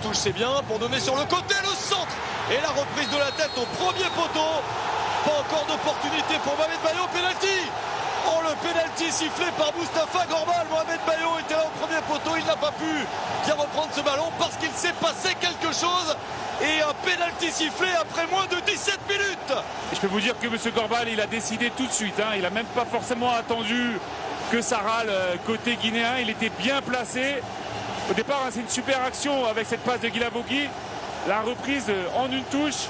touche, c'est bien, pour donner sur le côté, le centre et la reprise de la tête au premier poteau. Pas encore d'opportunité pour Mohamed Bayo, penalty. Oh, le penalty sifflé par Moustapha Gorbal. Mohamed Bayo était là au premier poteau, il n'a pas pu bien reprendre ce ballon parce qu'il s'est passé quelque chose. Et un penalty sifflé après moins de 17 minutes. Et je peux vous dire que M. Gorbal, il a décidé tout de suite. Il n'a même pas forcément attendu que ça râle côté guinéen. Il était bien placé. Au départ, c'est une super action avec cette passe de Guilavogui. La reprise en une touche.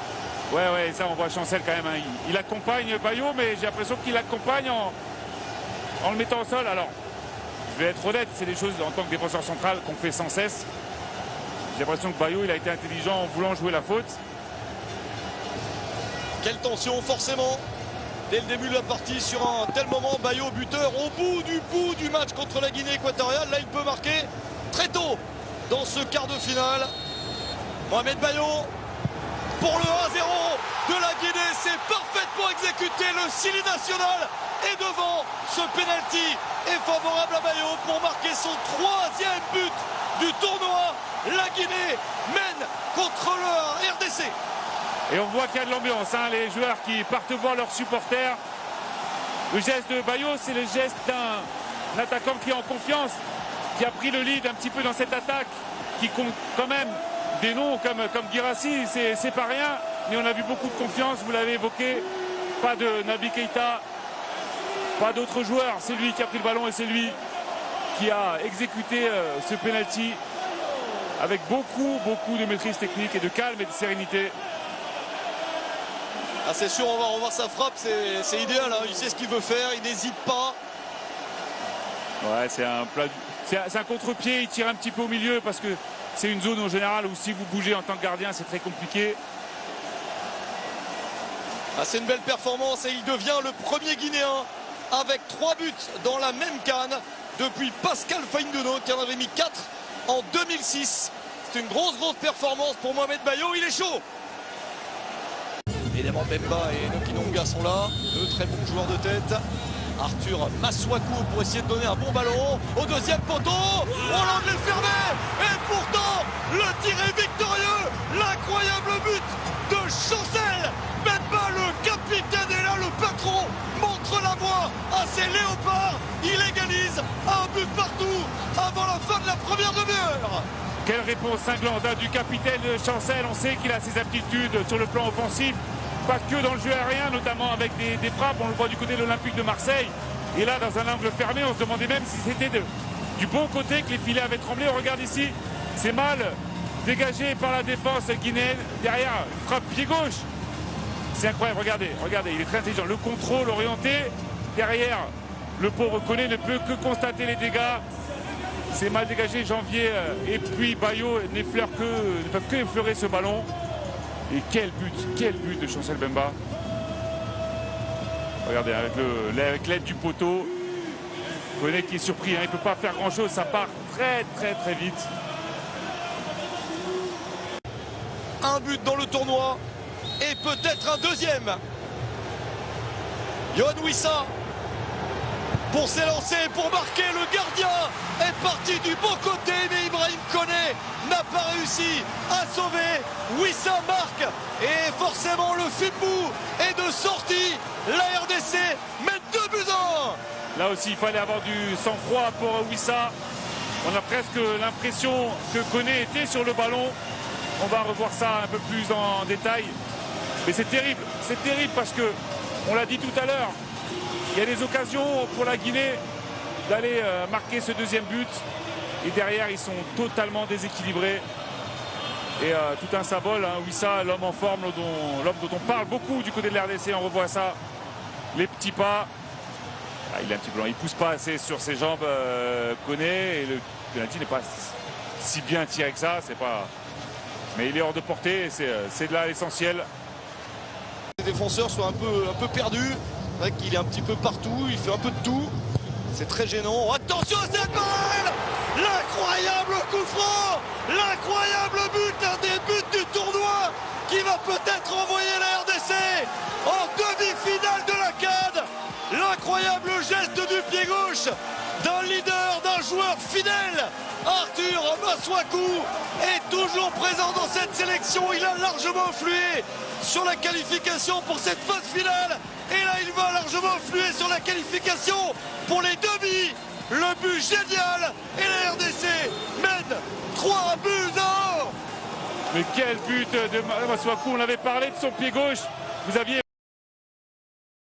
Ouais, ça on voit Chancel quand même. Il accompagne Bayo, mais j'ai l'impression qu'il l'accompagne en le mettant au sol. Alors, je vais être honnête, c'est des choses en tant que défenseur central qu'on fait sans cesse. J'ai l'impression que Bayo, il a été intelligent en voulant jouer la faute. Quelle tension, forcément. Dès le début de la partie, sur un tel moment, Bayo buteur au bout du match contre la Guinée équatoriale. Là, il peut marquer très tôt dans ce quart de finale. Mohamed Bayo pour le 1-0 de la Guinée. C'est parfaitement exécuté. Le Sili national est devant. Ce penalty est favorable à Bayo pour marquer son 3e but du tournoi. La Guinée mène contre le RDC. Et on voit qu'il y a de l'ambiance, les joueurs qui partent voir leurs supporters. Le geste de Bayo, c'est le geste d'un attaquant qui est en confiance, qui a pris le lead un petit peu dans cette attaque, qui compte quand même des noms comme Guirassy, c'est pas rien, mais on a vu beaucoup de confiance, vous l'avez évoqué, pas de Naby Keita, pas d'autres joueurs, c'est lui qui a pris le ballon et c'est lui qui a exécuté ce penalty avec beaucoup de maîtrise technique et de calme et de sérénité. Ah, c'est sûr, on va revoir sa frappe, c'est idéal, il sait ce qu'il veut faire, il n'hésite pas. Ouais, c'est un contre-pied, il tire un petit peu au milieu parce que c'est une zone en général où si vous bougez en tant que gardien, c'est très compliqué. Ah, c'est une belle performance et il devient le premier Guinéen avec 3 buts dans la même canne depuis Pascal Fainduno qui en avait mis 4 en 2006. C'est une grosse performance pour Mohamed Bayo, il est chaud. Évidemment, Bemba et Nokinonga sont là, deux très bons joueurs de tête. Arthur Masuaku pour essayer de donner un bon ballon au deuxième poteau. Oh, l'angle est fermé et pourtant le tir est victorieux. L'incroyable but de Chancel. Bemba, le capitaine est là, le patron montre la voie à ses léopards. Il égalise un but partout avant la fin de la première demi-heure. Quelle réponse cinglante du capitaine Chancel. On sait qu'il a ses aptitudes sur le plan offensif. Pas que dans le jeu aérien, notamment avec des frappes. On le voit du côté de l'Olympique de Marseille. Et là, dans un angle fermé, on se demandait même si c'était du bon côté que les filets avaient tremblé. On regarde ici, c'est mal dégagé par la défense guinéenne. Derrière, frappe pied gauche. C'est incroyable, regardez, il est très intelligent. Le contrôle orienté. Derrière, le pauvre Koné ne peut que constater les dégâts. C'est mal dégagé, Janvier et puis Bayo ne peuvent que effleurer ce ballon. Et quel but de Chancel Bemba. Regardez, avec l'aide du poteau, Koné qui est surpris, il ne peut pas faire grand chose, ça part très vite. Un but dans le tournoi et peut-être un deuxième. Yohan Wissa pour s'élancer, pour marquer, le gardien est parti du bon côté, mais Ibrahim Koné n'a pas réussi à sauver. Wissa marque et forcément le Fimbu est de sortie. La RDC met 2-1. Là aussi, il fallait avoir du sang-froid pour Wissa. On a presque l'impression que Koné était sur le ballon. On va revoir ça un peu plus en détail. Mais c'est terrible parce que, on l'a dit tout à l'heure, il y a des occasions pour la Guinée d'aller marquer ce deuxième but. Et derrière, ils sont totalement déséquilibrés. Et tout un symbole, Wissa, l'homme en forme, l'homme dont on parle beaucoup du côté de la RDC. On revoit ça, les petits pas. Il est un petit peu lent, il pousse pas assez sur ses jambes, Koné. Et le penalty n'est pas si bien tiré que ça. Mais il est hors de portée, c'est de là l'essentiel. Les défenseurs sont un peu perdus. C'est vrai qu'il est un petit peu partout, il fait un peu de tout. C'est très gênant. Oh, attention à cette balle! L'incroyable coup franc! L'incroyable but, un des buts du tournoi qui va peut-être envoyer la RDC en demi-finale de la CAN. L'incroyable geste du pied gauche d'un leader, d'un joueur fidèle, Arthur Masuaku est toujours présent dans cette sélection. Il a largement influé sur la qualification pour cette phase finale. Et là, il va largement influer sur la qualification pour les demi. Le but génial. Et la RDC mène 3 buts à 1. Mais quel but de Masuaku. On avait parlé de son pied gauche. Vous aviez